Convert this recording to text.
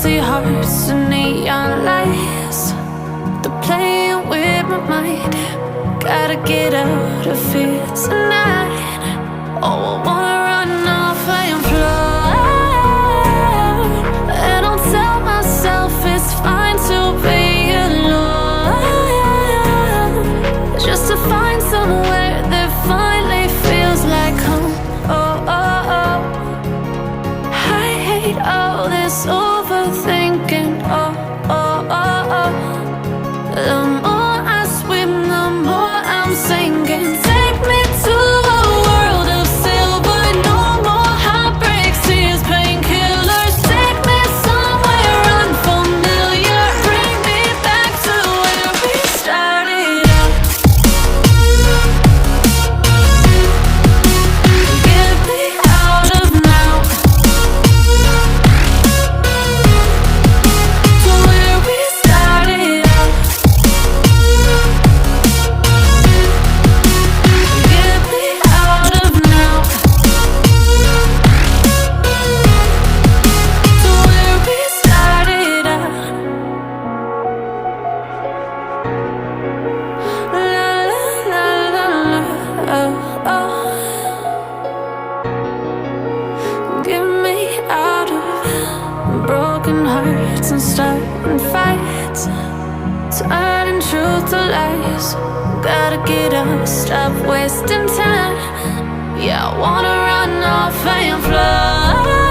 empty hearts and neon lights. They're playing with my mind. Gotta get out of here tonight. Oh, I wanna run off and fly. And I'll tell myself it's fine to be alone, just to find somewhere that finally feels like home. Oh, oh, oh. I hate all this overthinking. Oh, oh, oh, oh. The more I swim, the more I'm sinking. Take me to a world of silver. No more heartbreaks, tears, painkillers. Take me somewhere unfamiliar. Bring me back to where we started out. Get me out of now, to where we started out. Get me out of now, to where we started out. La la la la la, oh, oh. Get me out of broken hearts and starting fights, turning truth to lies. Gotta get up, stop wasting time. Yeah, I wanna run off and fly.